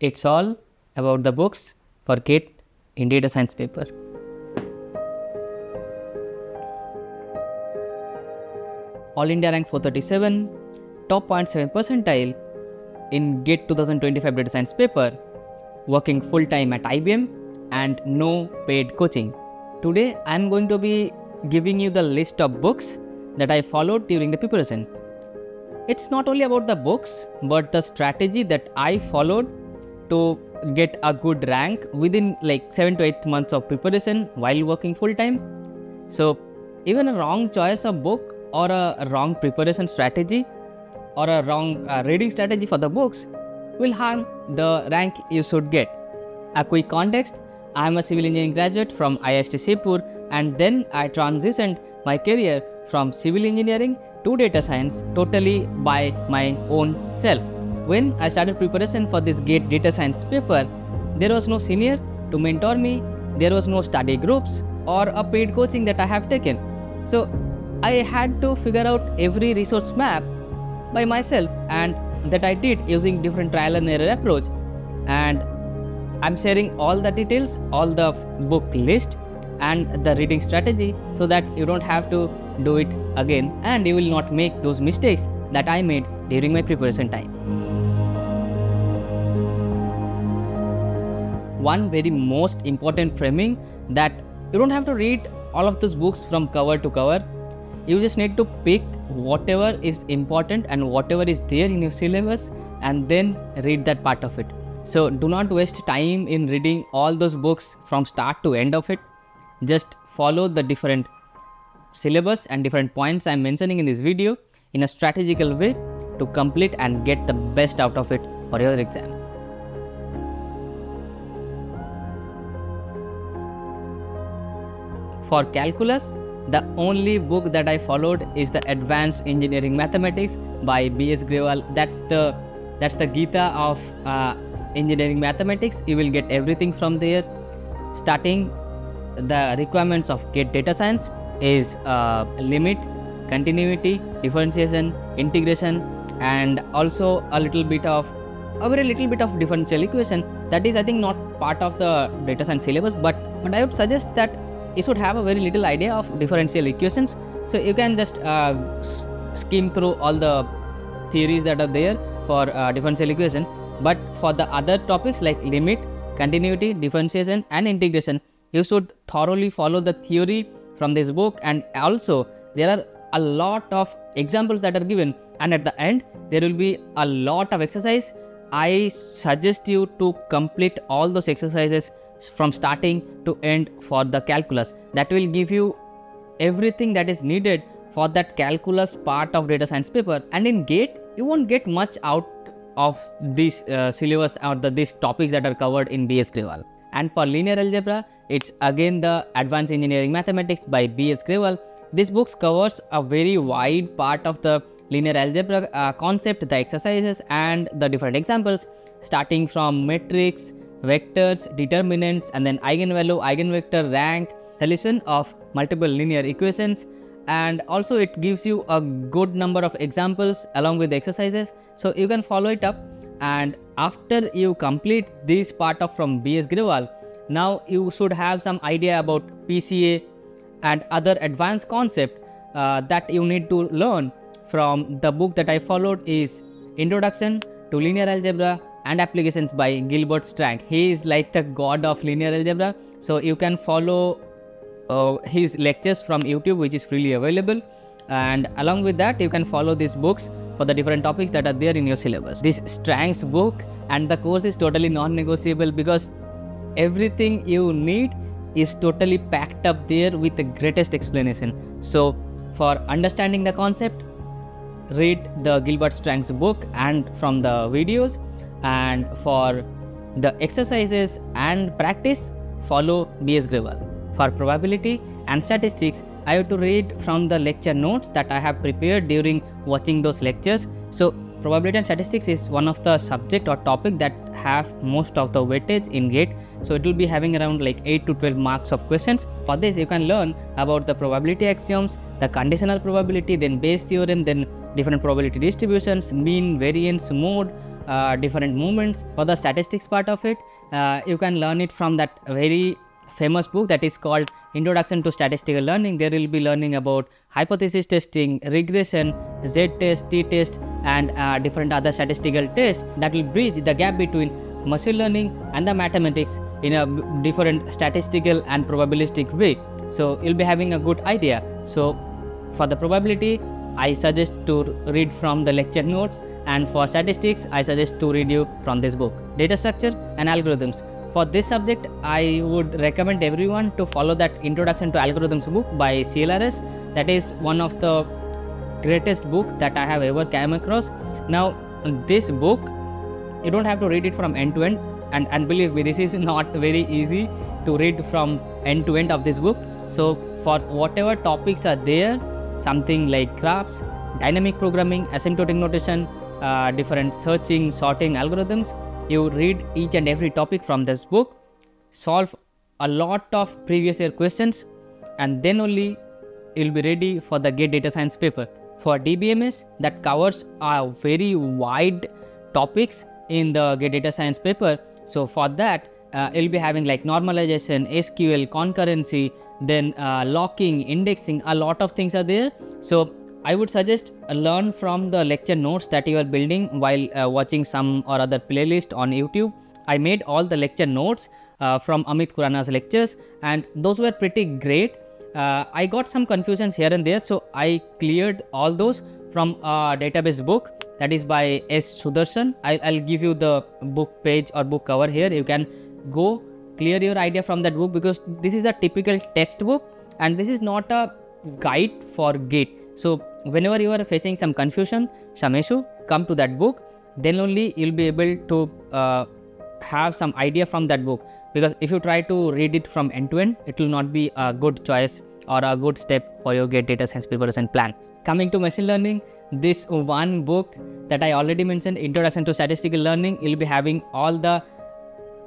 It's all about the books for GATE in data science paper. All India rank 437, top 0.7 percentile in GATE 2025 data science paper, working full time at IBM and no paid coaching. Today I am going to be giving you the list of books that I followed during the preparation. It's not only about the books but the strategy that I followed to get a good rank within like 7 to 8 months of preparation while working full time. So even a wrong choice of book or a wrong preparation strategy or a wrong reading strategy for the books will harm the rank you should get. A quick context: I am a civil engineering graduate from IIT Shivpur, and then I transitioned my career from civil engineering to data science totally by my own self. When I started preparation for this GATE data science paper, there was no senior to mentor me, there was no study groups or a paid coaching that I have taken. So I had to figure out every resource map by myself, and that I did using different trial and error approach. And I'm sharing all the details, all the book list and the reading strategy so that you don't have to do it again and you will not make those mistakes that I made during my preparation time. One very most important framing that you don't have to read all of those books from cover to cover. You just need to pick whatever is important and whatever is there in your syllabus and then read that part of it. So do not waste time in reading all those books from start to end of it. Just follow the different syllabus and different points I'm mentioning in this video in a strategical way to complete and get the best out of it for your exam. For calculus, the only book that I followed is the Advanced Engineering Mathematics by B.S. Grewal. That's the Gita of engineering mathematics. You will get everything from there. Starting the requirements of GATE data science is limit, continuity, differentiation, integration, and also a very little bit of differential equation. That is, I think, not part of the data science syllabus, but I would suggest that you should have a very little idea of differential equations. So you can just skim through all the theories that are there for differential equation. But for the other topics like limit, continuity, differentiation and integration, you should thoroughly follow the theory from this book, and also there are a lot of examples that are given, and at the end there will be a lot of exercise. I suggest you to complete all those exercises from starting to end for the calculus. That will give you everything that is needed for that calculus part of data science paper. And in GATE you won't get much out of this syllabus or these topics that are covered in B.S. Grewal. And for linear algebra, it's again the Advanced Engineering Mathematics by B.S. Grewal. This book covers a very wide part of the linear algebra concept, the exercises and the different examples, starting from matrix, vectors, determinants, and then eigenvalue, eigenvector, rank, solution of multiple linear equations. And also it gives you a good number of examples along with the exercises, so you can follow it up. And after you complete this part of from B.S. Grewal, now you should have some idea about PCA and other advanced concept that you need to learn from the book that I followed is Introduction to Linear Algebra and Applications by Gilbert Strang. He is like the god of linear algebra, so you can follow his lectures from YouTube, which is freely available, and along with that you can follow these books for the different topics that are there in your syllabus. This Strang's book and the course is totally non-negotiable because everything you need is totally packed up there with the greatest explanation. So for understanding the concept, read the Gilbert Strang's book and from the videos, and for the exercises and practice, follow B.S. Grewal. For probability and statistics, I have to read from the lecture notes that I have prepared during watching those lectures. So probability and statistics is one of the subject or topic that have most of the weightage in GATE. So it will be having around like 8 to 12 marks of questions. For this you can learn about the probability axioms, the conditional probability, then Bayes theorem, then different probability distributions, mean, variance, mode, different movements. For the statistics part of it, you can learn it from that very famous book that is called Introduction to Statistical Learning. There will be learning about hypothesis testing, regression, z-test, t-test, and different other statistical tests that will bridge the gap between machine learning and the mathematics in a different statistical and probabilistic way. So you'll be having a good idea. So for the probability, I suggest to read from the lecture notes, and for statistics, I suggest to read you from this book, Data Structure and Algorithms. For this subject, I would recommend everyone to follow that Introduction to Algorithms book by CLRS. That is one of the greatest book that I have ever came across. Now, this book, you don't have to read it from end to end, and believe me, this is not very easy to read from end to end of this book. So for whatever topics are there, something like graphs, dynamic programming, asymptotic notation, different searching, sorting algorithms, you read each and every topic from this book, solve a lot of previous year questions, and then only you'll be ready for the GATE data science paper. For DBMS, that covers very wide topics in the GATE data science paper. So for that, you'll be having like normalization, SQL, concurrency, then locking, indexing, a lot of things are there. So I would suggest learn from the lecture notes that you are building while watching some or other playlist on YouTube. I made all the lecture notes from Amit Khurana's lectures, and those were pretty great. I got some confusions here and there, so I cleared all those from a database book that is by S. Sudarshan. I'll give you the book page or book cover here. You can go clear your idea from that book, because this is a typical textbook and this is not a guide for GATE. So whenever you are facing some confusion, some issue, come to that book. Then only you'll be able to have some idea from that book. Because if you try to read it from end to end, it will not be a good choice or a good step for your GATE data science preparation plan. Coming to machine learning, this one book that I already mentioned, Introduction to Statistical Learning, you'll be having all the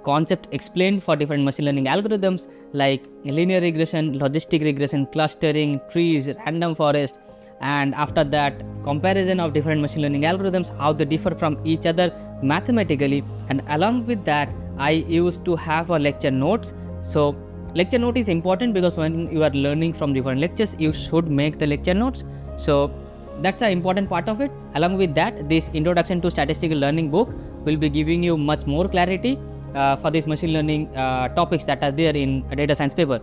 concept explained for different machine learning algorithms like linear regression, logistic regression, clustering, trees, random forest, and after that comparison of different machine learning algorithms, how they differ from each other mathematically. And along with that, I used to have a lecture notes. So lecture note is important because when you are learning from different lectures, you should make the lecture notes. So that's an important part of it. Along with that, this Introduction to Statistical Learning book will be giving you much more clarity for these machine learning topics that are there in a data science paper.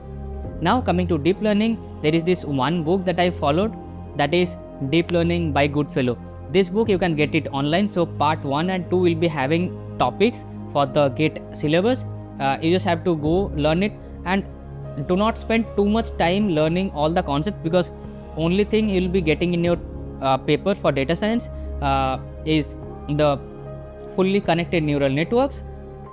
Now coming to deep learning, there is this one book that I followed, that is Deep Learning by Goodfellow. This book you can get it online. So part 1 and 2 will be having topics for the GATE syllabus. You just have to go learn it, and do not spend too much time learning all the concepts, because only thing you will be getting in your paper for data science is the fully connected neural networks,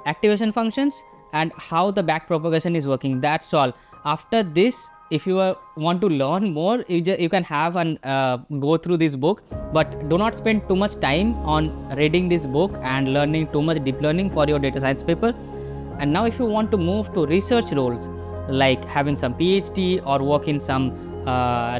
activation functions, and how the backpropagation is working. That's all. After this, if you want to learn more, you can have and go through this book, but do not spend too much time on reading this book and learning too much deep learning for your data science paper. And now if you want to move to research roles, like having some PhD or work in some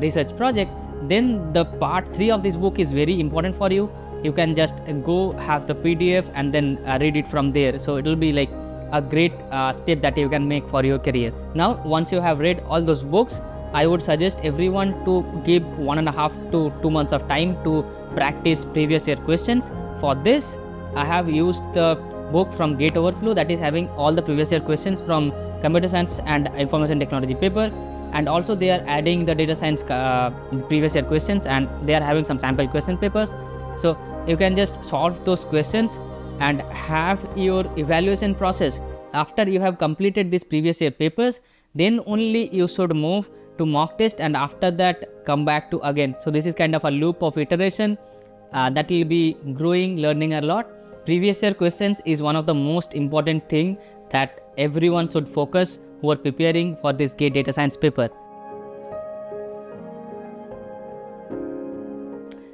research project, then the part 3 of this book is very important for you. You can just go have the PDF and then read it from there. So it will be like a great step that you can make for your career. Now once you have read all those books, I would suggest everyone to give 1.5 to 2 months of time to practice previous year questions. For this, I have used the book from GATE Overflow that is having all the previous year questions from computer science and information technology paper, and also they are adding the data science previous year questions, and they are having some sample question papers. So you can just solve those questions and have your evaluation process. After you have completed these previous year papers, then only you should move to mock test, and after that come back to again. So this is kind of a loop of iteration that will be growing, learning a lot. Previous year questions is one of the most important thing that everyone should focus who are preparing for this GATE data science paper.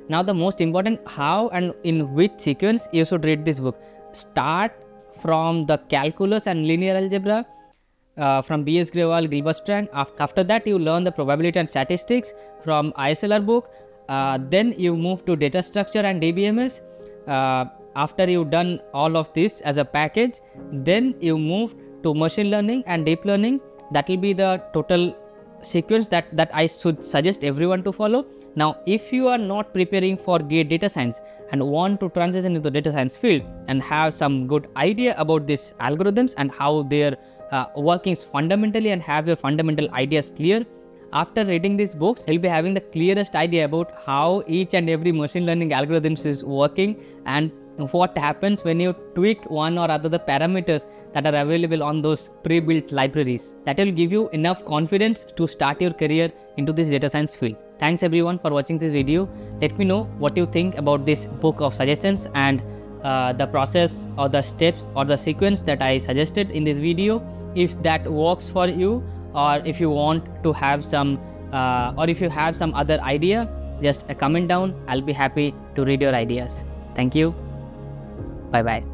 Now the most important, how and in which sequence you should read this book. Start from the calculus and linear algebra from B.S. Grewal, Gilbert Strang. After that you learn the probability and statistics from ISLR book. Then you move to data structure and DBMS. after you've done all of this as a package, then you move to machine learning and deep learning. That will be the total sequence that I should suggest everyone to follow. Now, if you are not preparing for GATE data science and want to transition into the data science field and have some good idea about these algorithms and how their workings fundamentally, and have your fundamental ideas clear, after reading these books, you'll be having the clearest idea about how each and every machine learning algorithms is working and what happens when you tweak one or other the parameters that are available on those pre-built libraries. That will give you enough confidence to start your career into this data science field. Thanks everyone for watching this video. Let me know what you think about this book of suggestions and the process or the steps or the sequence that I suggested in this video. If that works for you, or if you want to have some or if you have some other idea, just comment down. I'll be happy to read your ideas. Thank you. Bye bye.